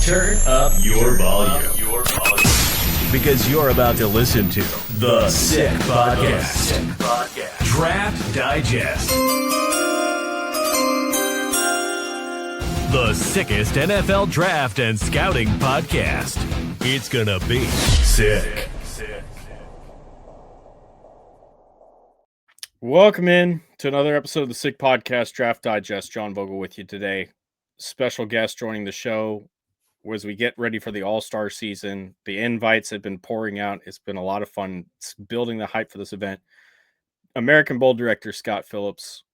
Turn up your volume. Because you're about to listen to The Sick Podcast. Draft Digest. The sickest NFL draft and scouting podcast. It's gonna be sick. Welcome in to another episode of the Sick Podcast Draft Digest. John Vogel with you today. Special guest joining the show as we get ready for the All-Star season. The invites have been pouring out. It's been a lot of fun. It's building the hype for this event. American Bowl director Scott Phillips.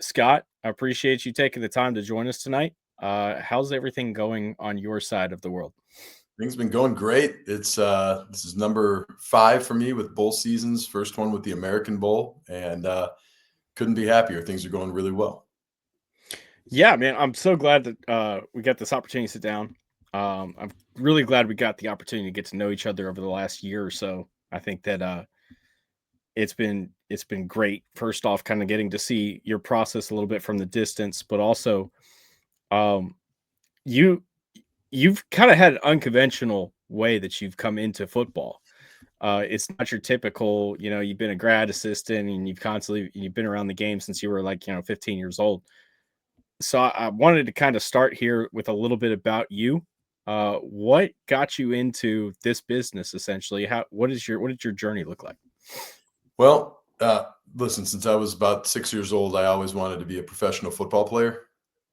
Scott, I appreciate you taking the time to join us tonight. How's everything going on your side of the world? Things have been going great. It's this is number 5 for me with bowl seasons. First one with the American Bowl, and couldn't be happier. Things are going really well. Yeah, man, I'm so glad that we got this opportunity to sit down. I'm really glad we got the opportunity to get to know each other over the last year or so. I think that it's been great. First off, kind of getting to see your process a little bit from the distance, but also you've kind of had an unconventional way that you've come into football. It's not your typical, you've been a grad assistant and you've been around the game since you were 15 years old. So I wanted to kind of start here with a little bit about you. What got you into this business essentially? What did your journey look like? Well, listen, since I was about 6 years old, I always wanted to be a professional football player.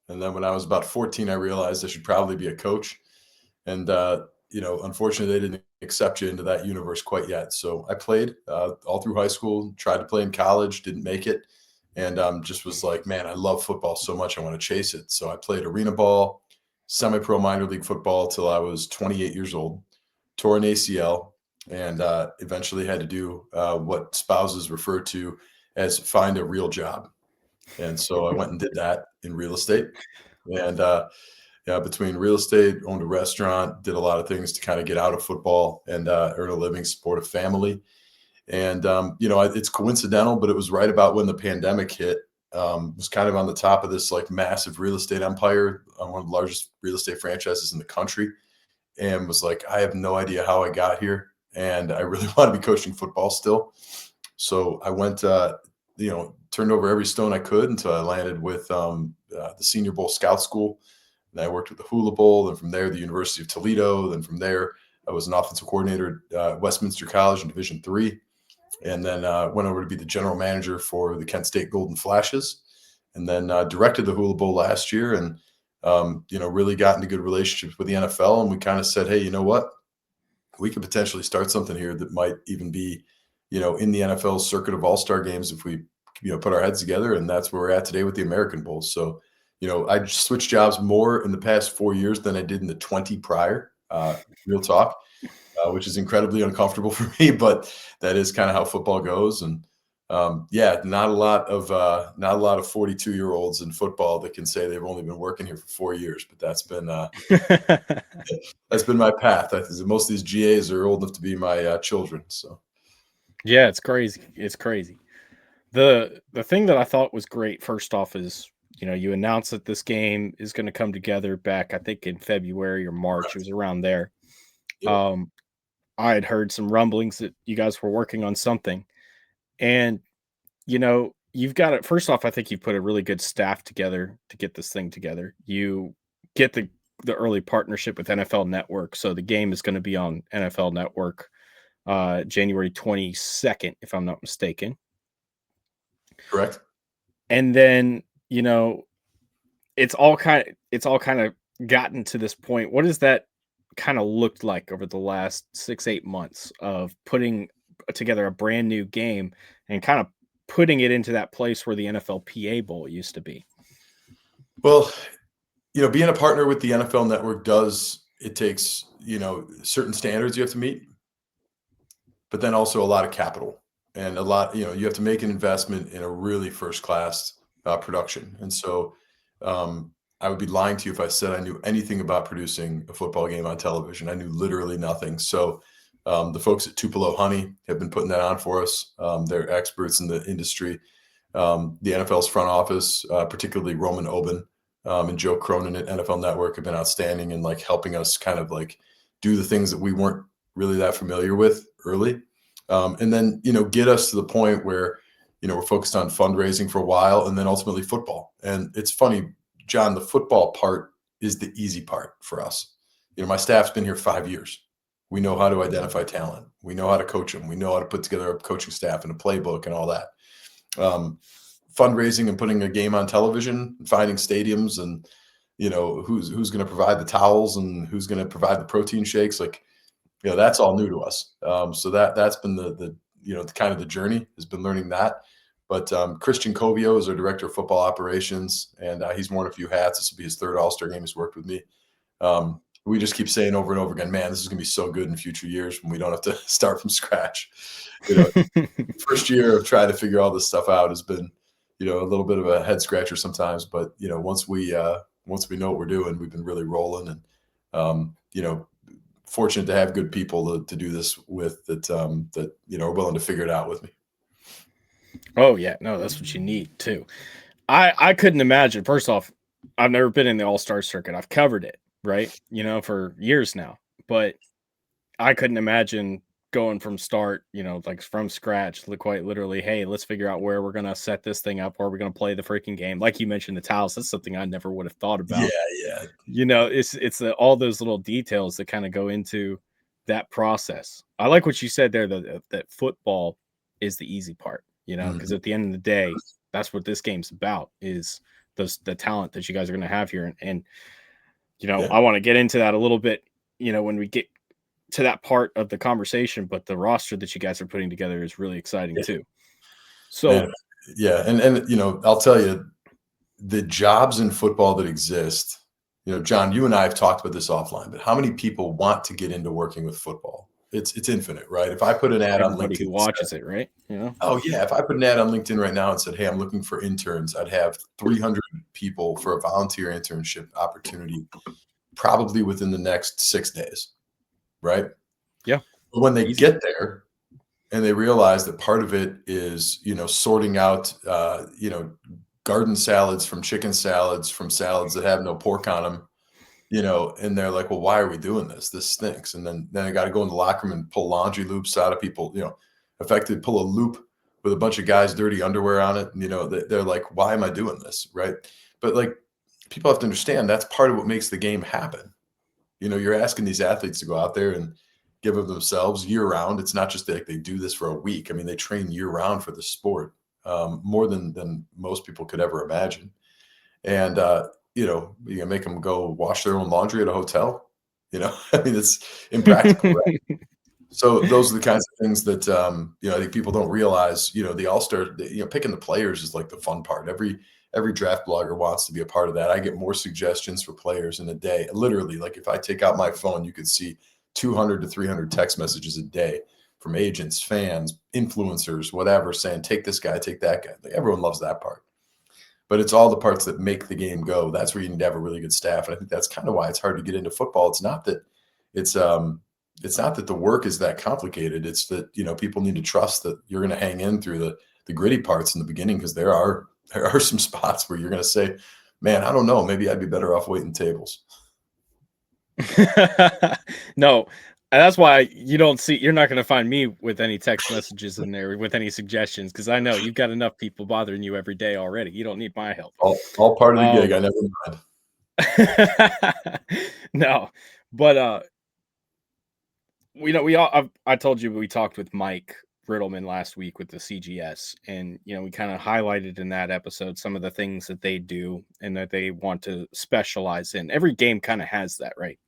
And then when I was about 14, I realized I should probably be a coach. And, unfortunately, they didn't accept you into that universe quite yet. So I played all through high school, tried to play in college, didn't make it. And just was like, man, I love football so much. I want to chase it. So I played arena ball, semi-pro minor league football till I was 28 years old, tore an ACL, and eventually had to do what spouses refer to as find a real job. And so I went and did that in real estate. And between real estate, owned a restaurant, did a lot of things to kind of get out of football and earn a living, support a family. And, it's coincidental, but it was right about when the pandemic hit. Was kind of on the top of this massive real estate empire, one of the largest real estate franchises in the country, and was like, I have no idea how I got here. And I really want to be coaching football still. So I went, turned over every stone I could until I landed with the Senior Bowl Scout School. And I worked with the Hula Bowl, then from there, the University of Toledo. Then from there, I was an offensive coordinator at Westminster College in Division III. And then went over to be the general manager for the Kent State Golden Flashes. And then directed the Hula Bowl last year and, really got into good relationships with the NFL. And we kind of said, hey, you know what? We could potentially start something here that might even be, in the NFL circuit of all-star games if we, put our heads together. And that's where we're at today with the American Bowl. So, I switched jobs more in the past 4 years than I did in the 20 prior, real talk, which is incredibly uncomfortable for me, but that is kind of how football goes. And not a lot of 42-year-olds in football that can say they've only been working here for 4 years, but that's been that's been my path. Most of these GAs are old enough to be my children. So yeah, it's crazy. It's crazy. The thing that I thought was great first off is, you announced that this game is going to come together back, I think in February or March. Right. It was around there. Yep. I had heard some rumblings that you guys were working on something, and you've got it. First off, I think you've put a really good staff together to get this thing together. You get the early partnership with NFL Network, so the game is going to be on NFL Network January 22nd, if I'm not mistaken. Correct. And then it's all kind of gotten to this point. What does that kind of looked like over the last 6-8 months of putting together a brand new game and kind of putting it into that place where the NFLPA Bowl used to be? Well, being a partner with the NFL Network takes, certain standards you have to meet, but then also a lot of capital and a lot, you have to make an investment in a really first-class production. And so I would be lying to you if I said I knew anything about producing a football game on television. I knew literally nothing. So the folks at Tupelo Honey have been putting that on for us. They're experts in the industry. The NFL's front office, particularly Roman Oben, and Joe Cronin at NFL Network have been outstanding in like helping us kind of like do the things that we weren't really that familiar with early. And then, get us to the point where, we're focused on fundraising for a while and then ultimately football. And it's funny, John, the football part is the easy part for us. My staff's been here 5 years. We know how to identify talent. We know how to coach them. We know how to put together a coaching staff and a playbook and all that. Fundraising and putting a game on television, finding stadiums, and who's going to provide the towels and who's going to provide the protein shakes. Like, that's all new to us. So that's been the kind of the journey, has been learning that. But Christian Covio is our director of football operations, and he's worn a few hats. This will be his third All-Star game he's worked with me. We just keep saying over and over again, man, this is going to be so good in future years when we don't have to start from scratch. First year of trying to figure all this stuff out has been, a little bit of a head scratcher sometimes. But once we know what we're doing, we've been really rolling, and fortunate to have good people to do this with that are willing to figure it out with me. Oh yeah, no, that's what you need too. I couldn't imagine. First off, I've never been in the All-Star circuit. I've covered it, right? For years now, but I couldn't imagine going from start, like from scratch, quite literally. Hey, let's figure out where we're gonna set this thing up, where we're gonna play the freaking game. Like you mentioned, the towels. That's something I never would have thought about. Yeah. It's all those little details that kind of go into that process. I like what you said there, that football is the easy part. Because at the end of the day, that's what this game's about, is the talent that you guys are going to have here. And I want to get into that a little bit, when we get to that part of the conversation, but the roster that you guys are putting together is really exciting too. So, and I'll tell you, the jobs in football that exist, John, you and I have talked about this offline, but how many people want to get into working with football? It's infinite, right? If I put an ad on LinkedIn, who watches it, right? Oh yeah. If I put an ad on LinkedIn right now and said, hey, I'm looking for interns, I'd have 300 people for a volunteer internship opportunity, probably within the next 6 days. Right. Yeah. But when they get there and they realize that part of it is, sorting out, garden salads from chicken salads, from salads that have no pork on them, and they're like, well, why are we doing this? This stinks. And then I got to go in the locker room and pull laundry loops out of people, effectively pull a loop with a bunch of guys' dirty underwear on it. And, they're like, why am I doing this? Right. But like, people have to understand that's part of what makes the game happen. You're asking these athletes to go out there and give of themselves year round. It's not just like they do this for a week. I mean, they train year round for the sport, more than most people could ever imagine. And, you can make them go wash their own laundry at a hotel. I mean, it's impractical. Right? So those are the kinds of things that, I think people don't realize, the All-Star, picking the players is like the fun part. Every draft blogger wants to be a part of that. I get more suggestions for players in a day. Literally, like if I take out my phone, you could see 200 to 300 text messages a day from agents, fans, influencers, whatever, saying, take this guy, take that guy. Like, everyone loves that part. But it's all the parts that make the game go. That's where you need to have a really good staff. And I think that's kind of why it's hard to get into football. It's not that the work is that complicated. It's that, people need to trust that you're going to hang in through the gritty parts in the beginning, because there are some spots where you're going to say, man, I don't know, maybe I'd be better off waiting tables. No, that's why you're not going to find me with any text messages in there with any suggestions, because I know you've got enough people bothering you every day already. You don't need my help. All part of the gig. I never mind. No, but I told you we talked with Mike Riddleman last week with the CGS, and we kind of highlighted in that episode some of the things that they do and that they want to specialize in. Every game kind of has that, right?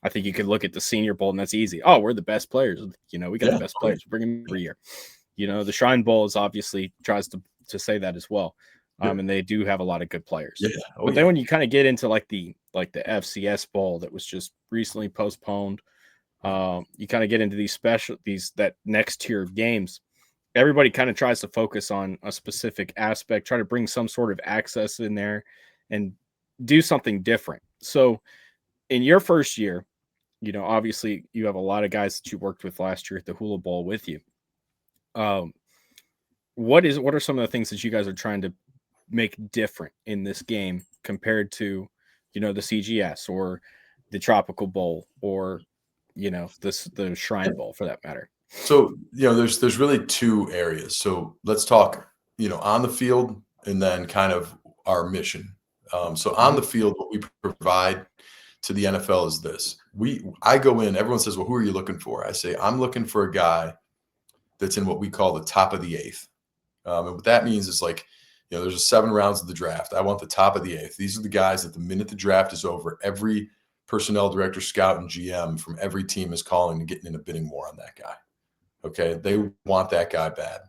I think you could look at the Senior Bowl and that's easy. Oh, we're the best players. We got the best players. Bring them every year. The Shrine Bowl is obviously tries to say that as well. And they do have a lot of good players. Yeah. But then when you kind of get into like the FCS Bowl that was just recently postponed, you kind of get into that next tier of games. Everybody kind of tries to focus on a specific aspect, try to bring some sort of access in there and do something different. So in your first year, obviously you have a lot of guys that you worked with last year at the Hula Bowl with you. What are some of the things that you guys are trying to make different in this game compared to, the CGS or the Tropical Bowl or, the Shrine Bowl for that matter? So, there's really two areas. So let's talk, on the field and then kind of our mission. So on the field, what we provide to the NFL is this. I go in, everyone says, well, who are you looking for? I say, I'm looking for a guy that's in what we call the top of the eighth. And what that means is like, there's 7 rounds of the draft. I want the top of the eighth. These are the guys that the minute the draft is over, every personnel director, scout, and GM from every team is calling and getting in a bidding war on that guy. Okay. They want that guy bad.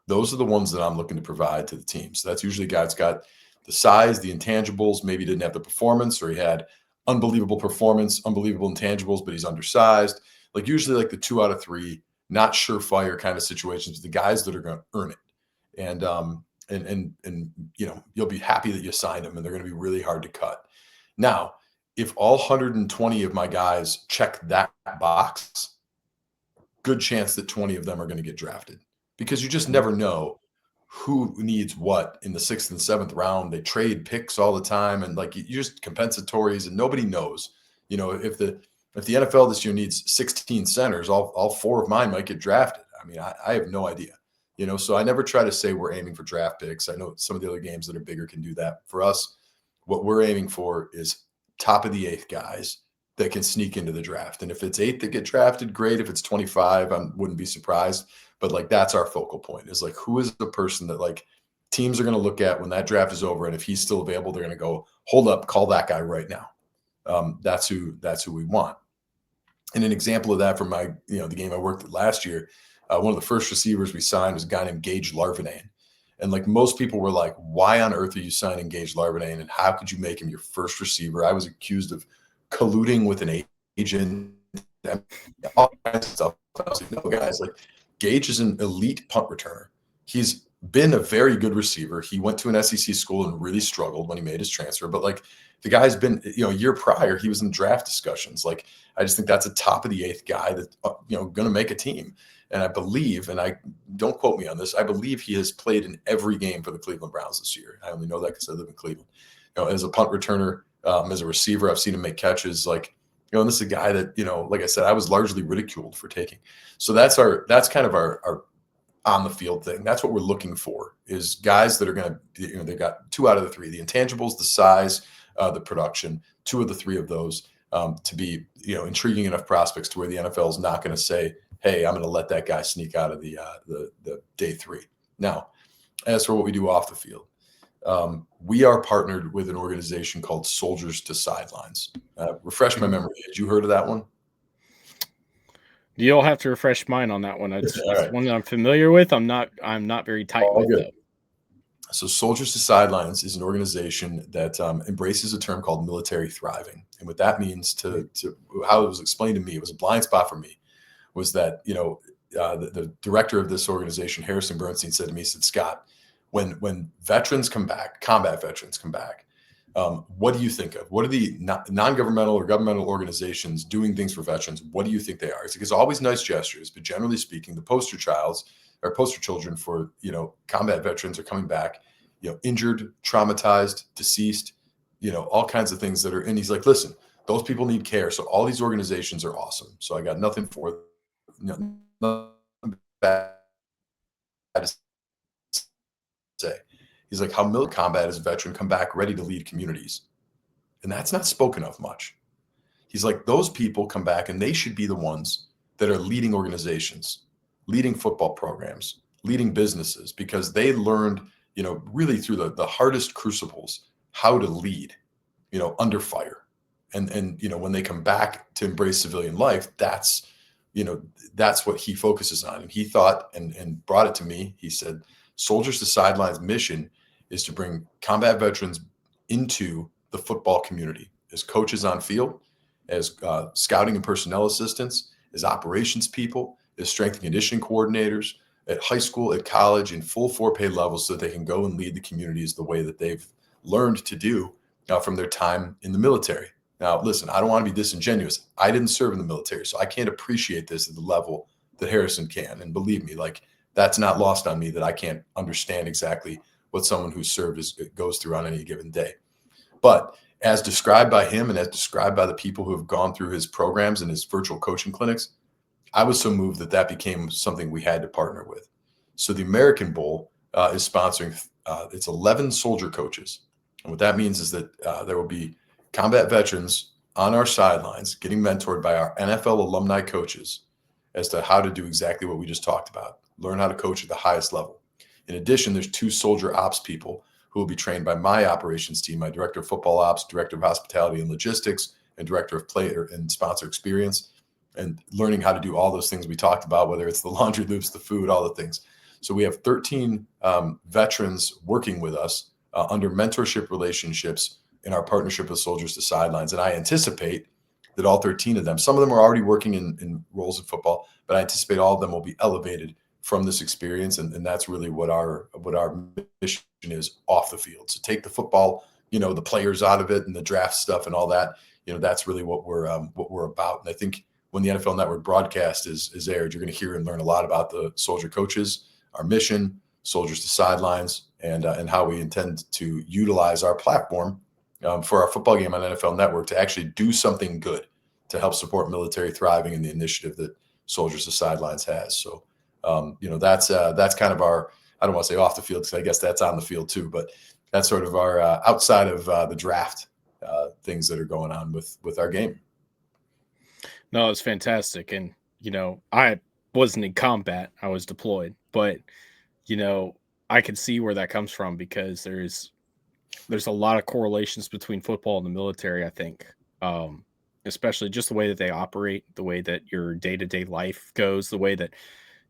Those are the ones that I'm looking to provide to the team. So that's usually a guy that's got the size, the intangibles, maybe didn't have the performance, or he had unbelievable performance, unbelievable intangibles, but he's undersized. Like usually like the 2 out of 3, not surefire kind of situations, the guys that are going to earn it. And you'll be happy that you signed them, and they're going to be really hard to cut. Now, if all 120 of my guys check that box, good chance that 20 of them are going to get drafted, because you just never know who needs what in the 6th and 7th round. They trade picks all the time, and like you just compensatories, and nobody knows. If the NFL this year needs 16 centers, all 4 of mine might get drafted. I mean, I have no idea. So I never try to say we're aiming for draft picks. I know some of the other games that are bigger can do that. For us, what we're aiming for is top of the 8th guys that can sneak into the draft. And if it's 8 that get drafted, great. If it's 25, I wouldn't be surprised. But like, that's our focal point, is like, who is the person that like teams are going to look at when that draft is over? And if he's still available, they're going to go, hold up, call that guy right now. That's who we want. And an example of that from the game I worked at last year, one of the first receivers we signed was a guy named Gage Larvinane. And like most people were like, why on earth are you signing Gage Larvinane? And how could you make him your first receiver? I was accused of colluding with an agent, all kinds of stuff. I was like, no, guys, like Gage is an elite punt returner. He's been a very good receiver. He went to an SEC school and really struggled when he made his transfer. But like the guy's been, a year prior, he was in draft discussions. Like, I just think that's a top of the 8th guy that, going to make a team. And I believe, and I don't quote me on this, I believe he has played in every game for the Cleveland Browns this year. I only know that because I live in Cleveland. As a punt returner, as a receiver, I've seen him make catches. Like, and this is a guy that, like I said, I was largely ridiculed for taking. So that's kind of our on the field thing. That's what we're looking for, is guys that are going to, they've got 2 out of the 3, the intangibles, the size, the production, 2 of the 3 of those to be, intriguing enough prospects to where the NFL is not going to say, hey, I'm going to let that guy sneak out of the day 3. Now, as for what we do off the field, we are partnered with an organization called Soldiers to Sidelines. Refresh my memory. Had you heard of that one? You'll have to refresh mine on that one. It's right. One that I'm familiar with. I'm not very tight with good. Though. So Soldiers to Sidelines is an organization that embraces a term called military thriving. And what that means, to how it was explained to me, it was a blind spot for me, was that, the director of this organization, Harrison Bernstein, said to me, he said, Scott, when veterans come back, combat veterans come back, what do you think of? What are the non-governmental or governmental organizations doing things for veterans? What do you think they are? It's always nice gestures, but generally speaking, the poster children for, combat veterans are coming back, injured, traumatized, deceased, all kinds of things that are, and he's like, listen, those people need care. So all these organizations are awesome. So I got nothing for them. Nothing bad to say. He's like, how military combat as a veteran come back ready to lead communities. And that's not spoken of much. He's like, those people come back and they should be the ones that are leading organizations, leading football programs, leading businesses, because they learned, really through the hardest crucibles, how to lead, under fire. And when they come back to embrace civilian life, that's what he focuses on. And he thought and brought it to me. He said, Soldiers to Sidelines mission is to bring combat veterans into the football community as coaches on field, as scouting and personnel assistants, as operations people, as strength and conditioning coordinators, at high school, at college, in full 4-pay levels, so that they can go and lead the communities the way that they've learned to do from their time in the military. Now, listen, I don't want to be disingenuous. I didn't serve in the military, so I can't appreciate this at the level that Harrison can. And believe me, like, that's not lost on me, that I can't understand exactly what someone who served goes through on any given day. But as described by him and as described by the people who have gone through his programs and his virtual coaching clinics, I was so moved that became something we had to partner with. So the American Bowl is sponsoring, it's 11 soldier coaches. And what that means is that there will be combat veterans on our sidelines getting mentored by our NFL alumni coaches as to how to do exactly what we just talked about, learn how to coach at the highest level. In addition, there's 2 soldier ops people who will be trained by my operations team, my director of football ops, director of hospitality and logistics, and director of player and sponsor experience, and learning how to do all those things we talked about, whether it's the laundry loops, the food, all the things. So we have 13 veterans working with us under mentorship relationships in our partnership with Soldiers to Sidelines. And I anticipate that all 13 of them, some of them are already working in roles in football, but I anticipate all of them will be elevated from this experience. And that's really what our mission is off the field. So take the football, the players out of it and the draft stuff and all that, that's really what we're about. And I think when the NFL Network broadcast is aired, you're going to hear and learn a lot about the soldier coaches, our mission, Soldiers to Sidelines, and how we intend to utilize our platform for our football game on NFL Network to actually do something good to help support military thriving and the initiative that Soldiers to Sidelines has. So, that's kind of our, I don't want to say off the field because I guess that's on the field too, but that's sort of our outside of the draft things that are going on with our game. No, it's fantastic. And, I wasn't in combat. I was deployed, but, I can see where that comes from because there's a lot of correlations between football and the military, I think, especially just the way that they operate, the way that your day-to-day life goes, the way that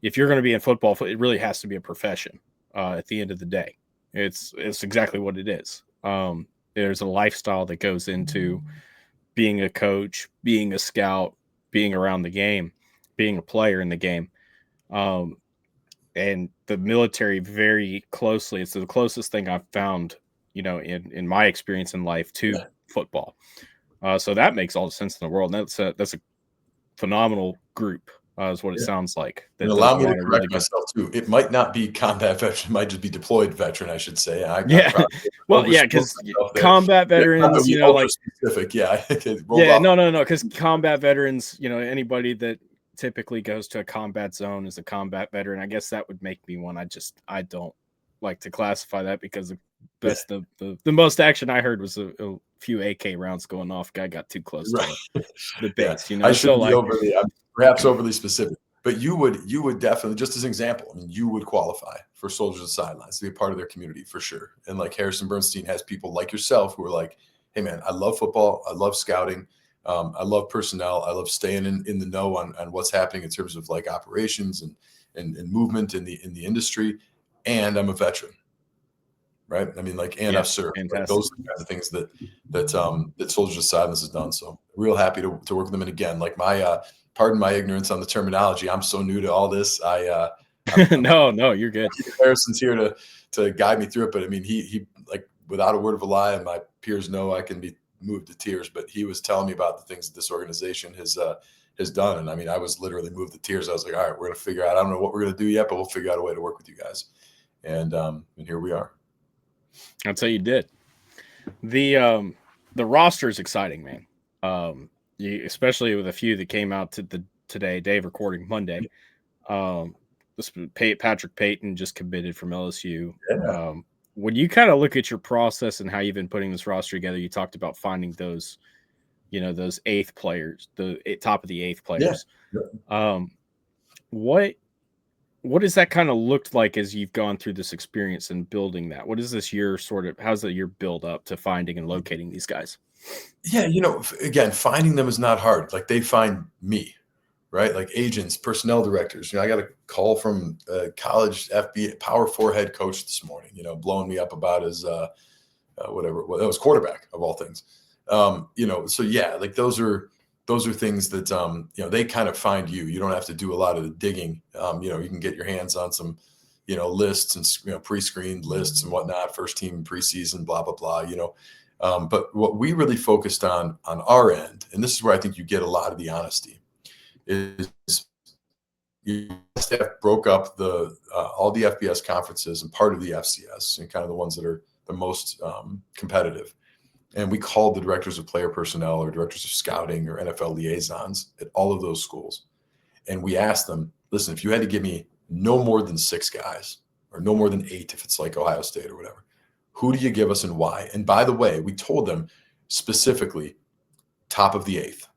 if you're going to be in football, it really has to be a profession at the end of the day. It's exactly what it is. There's a lifestyle that goes into being a coach, being a scout, being around the game, being a player in the game. And the military very closely, it's the closest thing I've found, in my experience in life to football. So that makes all the sense in the world. And that's a phenomenal group, is what it sounds like. And allow me to correct myself too. It might not be combat veteran, it might just be deployed veteran, I should say. Because combat veterans, specific. No, because combat veterans, anybody that typically goes to a combat zone is a combat veteran. I guess that would make me one. I don't like to classify that because that's the most action I heard was a few AK rounds going off. Guy got too close to the base. I shouldn't be I'm perhaps overly specific, but you would definitely, just as an example, you would qualify for Soldiers to Sidelines to be a part of their community for sure. And like Harrison Bernstein has people like yourself who are like, hey man, I love football, I love scouting. I love personnel. I love staying in the know on what's happening in terms of like operations and movement in the industry. And I'm a veteran, right? I mean, I've served. Right? Those are the kinds of things that Soldiers to Sidelines has done. So real happy to work with them. And again, pardon my ignorance on the terminology. I'm so new to all this. No, you're good. Harrison's here to guide me through it. But I mean, he like without a word of a lie, and my peers know I can be moved to tears, but he was telling me about the things that this organization has done. And I mean, I was literally moved to tears. I was like, all right, we're going to figure out, I don't know what we're going to do yet, but we'll figure out a way to work with you guys. And here we are. That's how you did. The roster is exciting, man. Especially with a few that came out today, Dave recording Monday. Patrick Payton just committed from LSU. Yeah. When you kind of look at your process and how you've been putting this roster together, you talked about finding those, those eighth players, the top of the eighth players. Yeah. What does that kind of looked like as you've gone through this experience and building that? What is this year how's the year build up to finding and locating these guys? Yeah. Again, finding them is not hard. Like they find me. Right? Like agents, personnel directors. I got a call from a college FBA Power 4 head coach this morning, blowing me up about his whatever. Well, that was quarterback of all things. So yeah, like those are things that they kind of find you. You don't have to do a lot of the digging. You can get your hands on some, lists and pre-screened lists and whatnot, first team preseason, blah, blah, blah, but what we really focused on our end, and this is where I think you get a lot of the honesty, is staff broke up all the FBS conferences and part of the FCS and kind of the ones that are the most competitive. And we called the directors of player personnel or directors of scouting or NFL liaisons at all of those schools. And we asked them, listen, if you had to give me no more than 6 guys or no more than 8, if it's like Ohio State or whatever, who do you give us and why? And by the way, we told them specifically top of the 8th.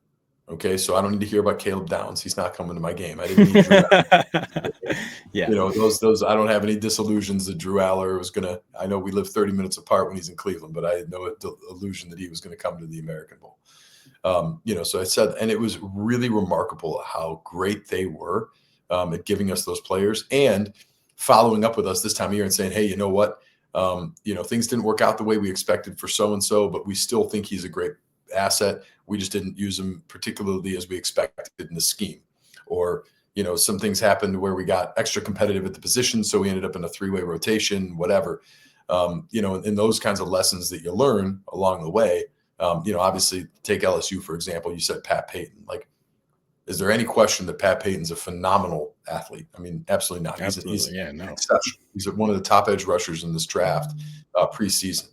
Okay, so I don't need to hear about Caleb Downs. He's not coming to my game. I didn't need Drew Aller. Yeah. You know, those I don't have any disillusions that Drew Aller was going to – I know we live 30 minutes apart when he's in Cleveland, but I had no illusion that he was going to come to the American Bowl. You know, so I said – and it was really remarkable how great they were at giving us those players and following up with us this time of year and saying, hey, you know what? You know, things didn't work out the way we expected for so-and-so, but we still think he's a great asset. We just didn't use him particularly as we expected in the scheme. Or, you know, some things happened where we got extra competitive at the position, so we ended up in a 3-way rotation, whatever. You know, and those kinds of lessons that you learn along the way. You know, obviously, take LSU, for example. You said Pat Payton. Like, is there any question that Pat Payton's a phenomenal athlete? I mean, absolutely not. Absolutely, he's no. exceptional. He's one of the top edge rushers in this draft preseason.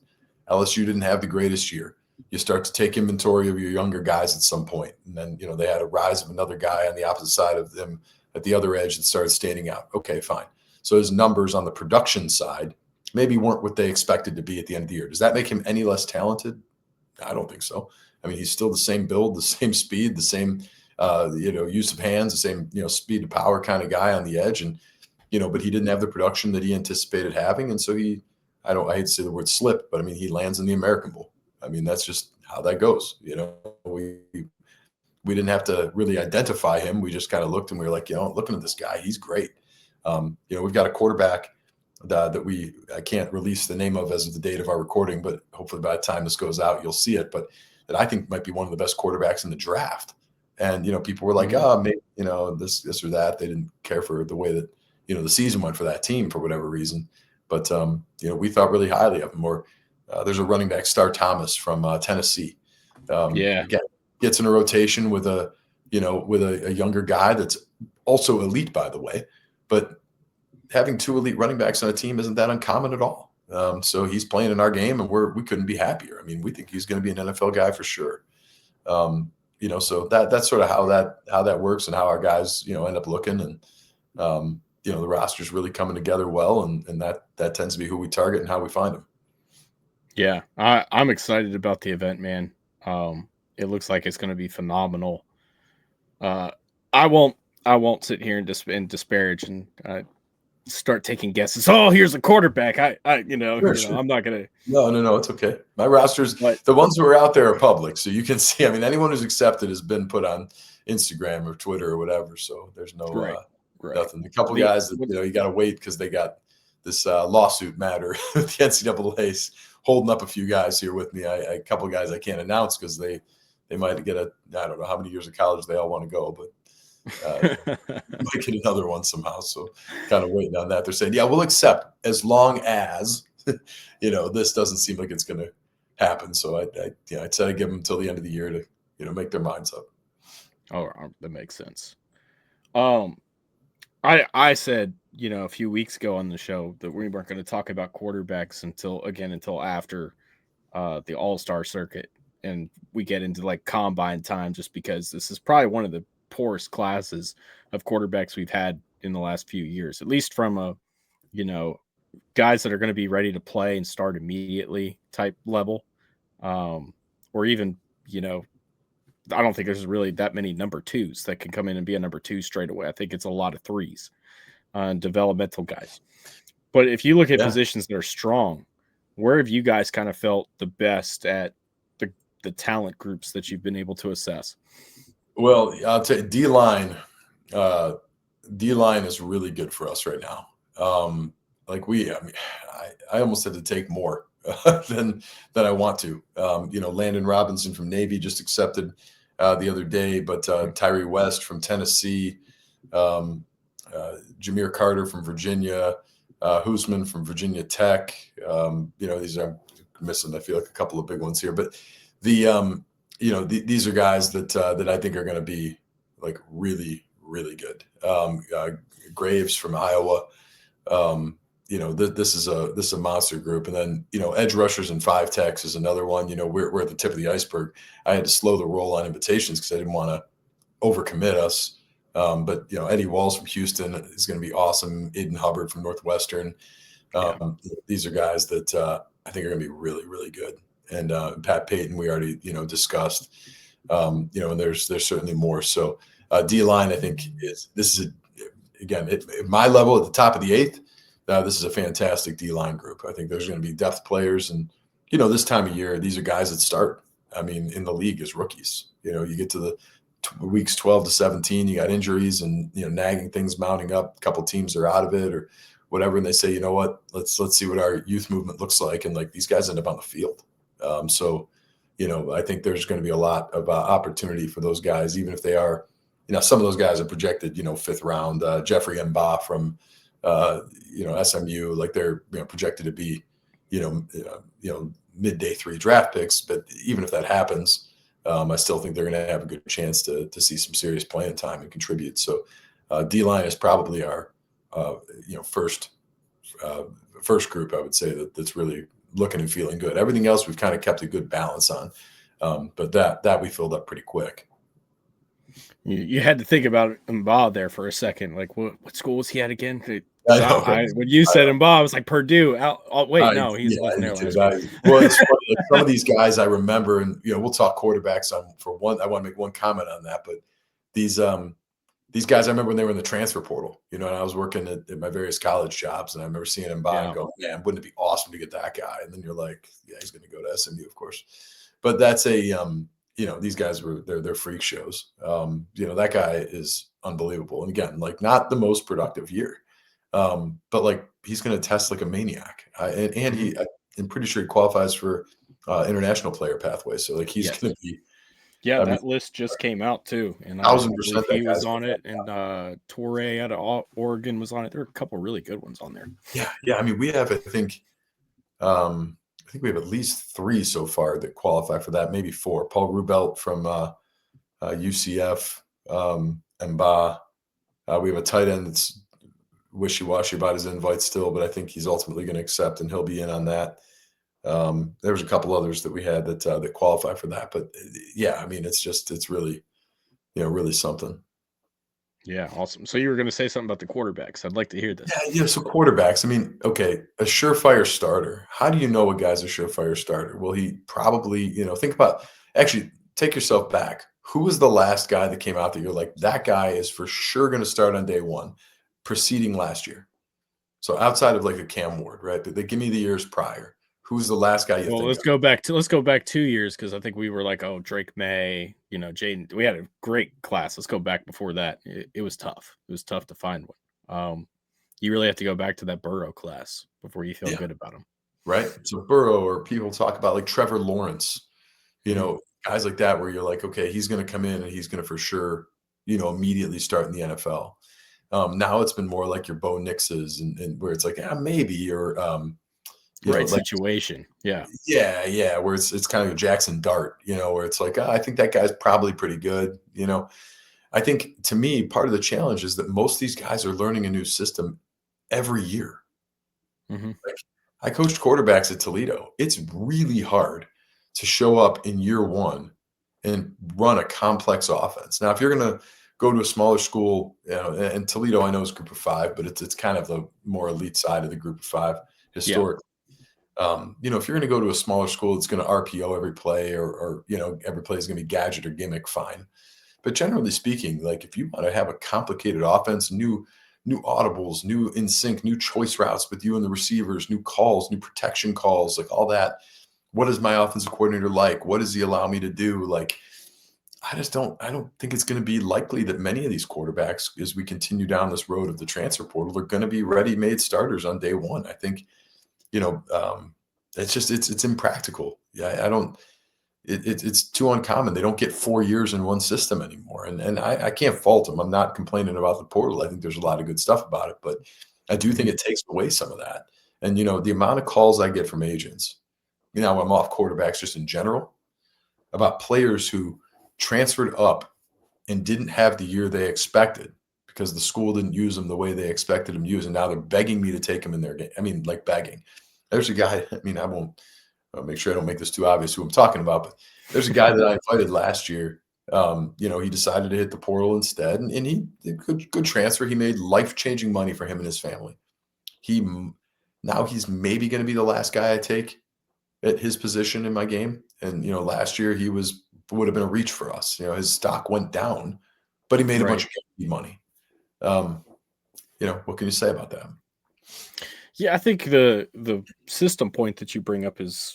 LSU didn't have the greatest year. You start to take inventory of your younger guys at some point. And then, you know, they had a rise of another guy on the opposite side of them at the other edge that started standing out. Okay, fine. So his numbers on the production side maybe weren't what they expected to be at the end of the year. Does that make him any less talented? I don't think so. I mean, he's still the same build, the same speed, the same, you know, use of hands, the same, you know, speed to power kind of guy on the edge. And, you know, but he didn't have the production that he anticipated having. And so I hate to say the word slip, but I mean, he lands in the American Bowl. I mean, that's just how that goes. You know, we didn't have to really identify him. We just kind of looked and we were like, you know, looking at this guy, he's great. You know, we've got a quarterback that I can't release the name of as of the date of our recording, but hopefully by the time this goes out, you'll see it. But that I think might be one of the best quarterbacks in the draft. And, you know, people were like, oh, maybe, you know, this or that. They didn't care for the way that, you know, the season went for that team for whatever reason. But, you know, we thought really highly of him. Or there's a running back, Star Thomas from Tennessee. Gets in a rotation with a younger guy that's also elite, by the way. But having 2 elite running backs on a team isn't that uncommon at all. So he's playing in our game, and we couldn't be happier. I mean, we think he's going to be an NFL guy for sure. You know, so that's sort of how that works and how our guys, you know, end up looking. And you know, the roster's really coming together well, and that tends to be who we target and how we find them. Yeah, I'm excited about the event, man. It looks like it's going to be phenomenal. I won't sit here and disparage and start taking guesses. Oh, here's a quarterback. Sure. I'm not gonna. No, it's okay. My rosters, the ones who are out there are public, so you can see. I mean, anyone who's accepted has been put on Instagram or Twitter or whatever. So there's no nothing. A couple guys that you got to wait because they got this lawsuit matter with the NCAA holding up a few guys here with me. A couple guys I can't announce because they might get I don't know how many years of college they all want to go, but. Might get another one somehow, so kind of waiting on that. They're saying, yeah, we'll accept as long as you know this doesn't seem like it's going to happen. So I'd say I give them until the end of the year to make their minds up. Oh, that makes sense. I said a few weeks ago on the show that we weren't going to talk about quarterbacks until after the All-Star circuit and we get into like combine time, just because this is probably one of the poorest classes of quarterbacks we've had in the last few years, at least from guys that are going to be ready to play and start immediately type level. Or even, I don't think there's really that many number 2s that can come in and be a number 2 straight away. I think it's a lot of 3s and developmental guys. But if you look at positions that are strong, where have you guys kind of felt the best at the talent groups that you've been able to assess? Well, I'll tell you, D-line is really good for us right now. I almost had to take more than I want to. Landon Robinson from Navy just accepted the other day, but Tyree West from Tennessee, Jameer Carter from Virginia, Hoosman from Virginia Tech. These are missing. I feel like a couple of big ones here, but these are guys that I think are going to be like really, really good. Graves from Iowa. This is a monster group. And then, edge rushers and five techs is another one. We're at the tip of the iceberg. I had to slow the roll on invitations because I didn't want to overcommit us. But Eddie Walls from Houston is going to be awesome. Aiden Hubbard from Northwestern. These are guys that I think are going to be really, really good. And Pat Payton, we already discussed. And there's certainly more. So D-line, I think again at my level at the top of the eighth. This is a fantastic D-line group. I think there's going to be depth players, and this time of year, these are guys that start. I mean, in the league as rookies. You get to the weeks 12 to 17, you got injuries and nagging things mounting up. A couple teams are out of it or whatever, and they say, you know what, let's see what our youth movement looks like, and these guys end up on the field. So I think there's going to be a lot of opportunity for those guys, even if they are. Some of those guys are projected, fifth round. Jeffrey Mba from SMU, they're projected to be, mid-day 3 draft picks. But even if that happens, I still think they're going to have a good chance to see some serious playing time and contribute. So D-line is probably our first group, I would say, that's really looking and feeling good. Everything else we've kind of kept a good balance on, but that we filled up pretty quick. You had to think about Mba there for a second. Like, what school was he at again? I know, right? When you said Mba, I was like, Purdue. No, he's there last year. Well, it's funny. Some of these guys I remember, and we'll talk quarterbacks for one. I want to make one comment on that, but these guys I remember when they were in the transfer portal. And I was working at my various college jobs, and I remember seeing Mba and go, man, wouldn't it be awesome to get that guy? And then you're like, yeah, he's going to go to SMU, of course. But that's these guys they're freak shows. That guy is unbelievable. And again, not the most productive year, but he's going to test like a maniac. And I'm pretty sure he qualifies for international player pathway. So he's going to be. Yeah, that list just came out too, and 1,000% he was on it, and Torrey out of Oregon was on it. There are a couple really good ones on there. Yeah. I mean, we have, I think we have at least 3 so far that qualify for that, maybe 4. Paul Rubelt from UCF, Mba. We have a tight end that's wishy-washy about his invite still, but I think he's ultimately going to accept, and he'll be in on that. There was a couple others that we had that qualify for that, but I mean, it's really, really something. Yeah, awesome. So you were going to say something about the quarterbacks. I'd like to hear this. Yeah. So quarterbacks, I mean, okay, a surefire starter. How do you know a guy's a surefire starter? Well, he probably, think about, actually take yourself back. Who was the last guy that came out that you're like, that guy is for sure going to start on day one, preceding last year? So outside of a Cam Ward, right? They give me the years prior. Who's the last guy you think? Well, let's go back 2 years, because I think we were like, oh, Drake May, Jaden. We had a great class. Let's go back before that. It was tough. It was tough to find one. You really have to go back to that Burrow class before you feel good about him. Right. So Burrow, or people talk about Trevor Lawrence, guys like that, where you're like, okay, he's going to come in and he's going to for sure, immediately start in the NFL. Now it's been more like your Bo Nixes and where it's like, maybe, or right situation. Yeah. Where it's kind of a Jackson Dart, where it's like, I think that guy's probably pretty good. I think, to me, part of the challenge is that most of these guys are learning a new system every year. Mm-hmm. I coached quarterbacks at Toledo. It's really hard to show up in year one and run a complex offense. Now, if you're going to go to a smaller school, and Toledo I know is group of 5, but it's kind of the more elite side of the group of 5 historically. If you're going to go to a smaller school that's going to RPO every play, or every play is going to be gadget or gimmick, fine. But generally speaking, if you want to have a complicated offense, new audibles, new in sync, new choice routes with you and the receivers, new calls, new protection calls, all that. What is my offensive coordinator like? What does he allow me to do? I don't think it's going to be likely that many of these quarterbacks, as we continue down this road of the transfer portal, are going to be ready-made starters on day one. I think, it's impractical. It's too uncommon. They don't get 4 years in one system anymore. And I can't fault them. I'm not complaining about the portal. I think there's a lot of good stuff about it, but I do think it takes away some of that. And, the amount of calls I get from agents, I'm off quarterbacks just in general, about players who transferred up and didn't have the year they expected, because the school didn't use him the way they expected him to use, and now they're begging me to take him in their game. I mean, like begging. There's a guy. I mean, I'll make sure I don't make this too obvious who I'm talking about, but there's a guy that I invited last year. He decided to hit the portal instead, and he did good transfer. He made life-changing money for him and his family. Now he's maybe going to be the last guy I take at his position in my game. And last year would have been a reach for us. His stock went down, but he made a bunch of money. What can you say about that? Yeah, I think the system point that you bring up is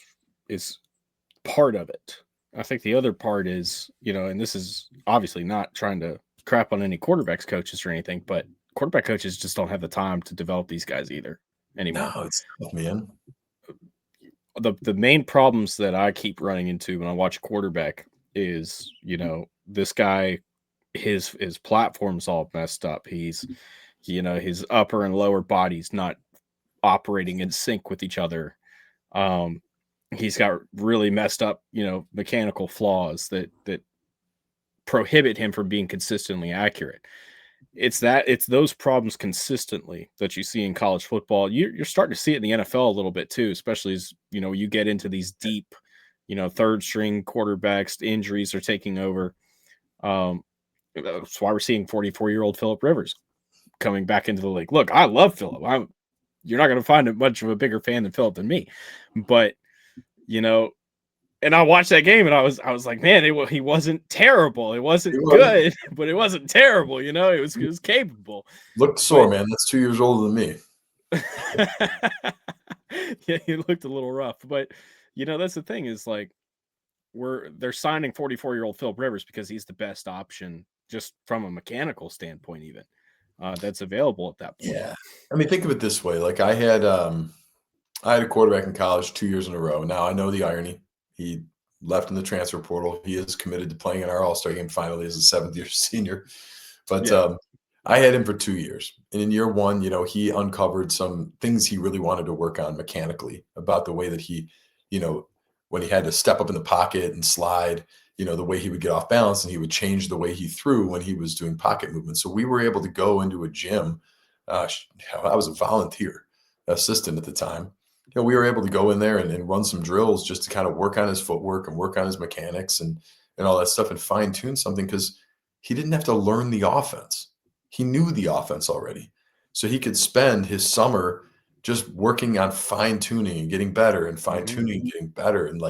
part of it. I think the other part is, and this is obviously not trying to crap on any quarterbacks coaches or anything, but quarterback coaches just don't have the time to develop these guys either anymore. No, it's tough, man. The main problems that I keep running into when I watch quarterback is, this guy, his platform's all messed up. He's, his upper and lower body's not operating in sync with each other. He's got really messed up, mechanical flaws that prohibit him from being consistently accurate. It's those problems consistently that you see in college football. You're starting to see it in the NFL a little bit too, especially as you get into these deep, third string quarterbacks. Injuries are taking over. That's why we're seeing 44-year-old Philip Rivers coming back into the league. Look, I love Philip. You're not going to find much of a bigger fan than Philip than me, but and I watched that game and I was like, man, he wasn't terrible. It wasn't good, but it wasn't terrible. It was capable. Looked sore, man. That's 2 years older than me. Yeah, he looked a little rough, but that's the thing is like they're signing 44-year-old Philip Rivers because he's the best option just from a mechanical standpoint, even that's available at that point. Yeah, I mean, think of it this way: like I had a quarterback in college 2 years in a row. Now I know the irony. He left in the transfer portal. He is committed to playing in our All-Star game finally as a seventh-year senior. But I had him for 2 years. And in year one, he uncovered some things he really wanted to work on mechanically about the way that he, when he had to step up in the pocket and slide, the way he would get off balance, and he would change the way he threw when he was doing pocket movement. So we were able to go into a gym. I was a volunteer assistant at the time. We were able to go in there and run some drills just to kind of work on his footwork and work on his mechanics and all that stuff and fine tune something, because he didn't have to learn the offense. He knew the offense already. So he could spend his summer just working on fine tuning and getting better and fine tuning and getting better. And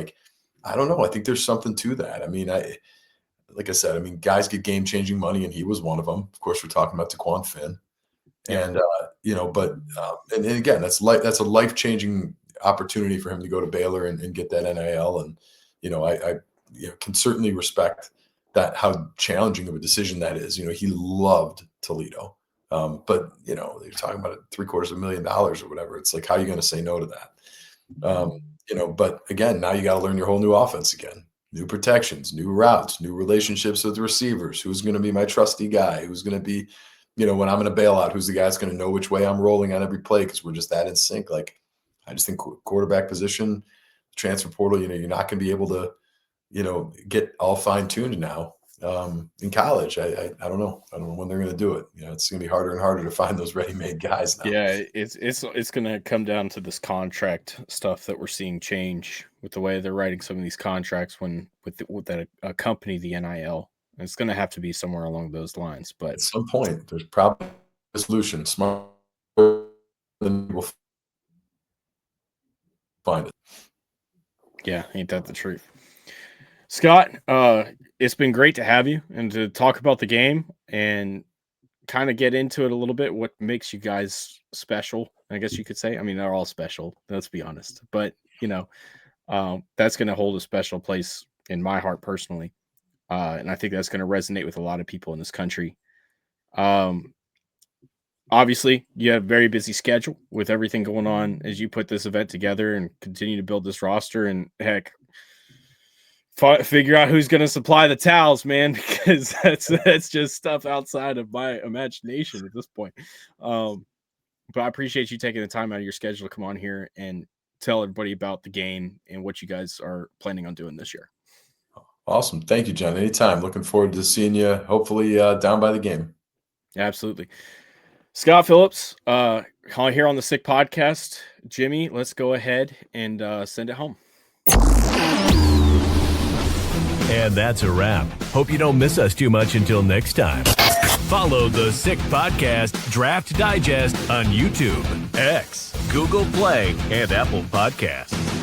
I don't know. I think there's something to that. I mean, like I said, guys get game changing money, and he was one of them. Of course, we're talking about Taquan Finn. And and again, that's a life changing opportunity for him to go to Baylor and get that NIL. And I can certainly respect that, how challenging of a decision that is. He loved Toledo, but you're talking about $750,000 or whatever. It's like, how are you going to say no to that? But again, now you got to learn your whole new offense again. New protections, new routes, new relationships with the receivers. Who's going to be my trusty guy? Who's going to be, when I'm going to bail out, who's the guy that's going to know which way I'm rolling on every play, because we're just that in sync. I just think quarterback position, transfer portal, you're not going to be able to, get all fine-tuned now in college. I don't know. I don't know when they're going to do it. It's going to be harder and harder to find those ready-made guys now. Yeah, it's going to come down to this contract stuff that we're seeing change with the way they're writing some of these contracts with that accompany the NIL. It's going to have to be somewhere along those lines. But at some point, there's probably a solution. Smart, then we'll find it. Yeah, ain't that the truth? Scott, it's been great to have you and to talk about the game and kind of get into it a little bit. What makes you guys special, I guess you could say. They're all special, let's be honest. But, that's going to hold a special place in my heart personally. And I think that's going to resonate with a lot of people in this country. Obviously, you have a very busy schedule with everything going on as you put this event together and continue to build this roster. And heck, figure out who's going to supply the towels, man, because that's just stuff outside of my imagination at this point. But I appreciate you taking the time out of your schedule to come on here and tell everybody about the game and what you guys are planning on doing this year. Awesome. Thank you, John. Anytime. Looking forward to seeing you, hopefully down by the game. Absolutely. Scott Phillips, here on the Sick Podcast. Jimmy, let's go ahead and send it home. And that's a wrap. Hope you don't miss us too much until next time. Follow the Sick Podcast Draft Digest on YouTube, X, Google Play, and Apple Podcasts.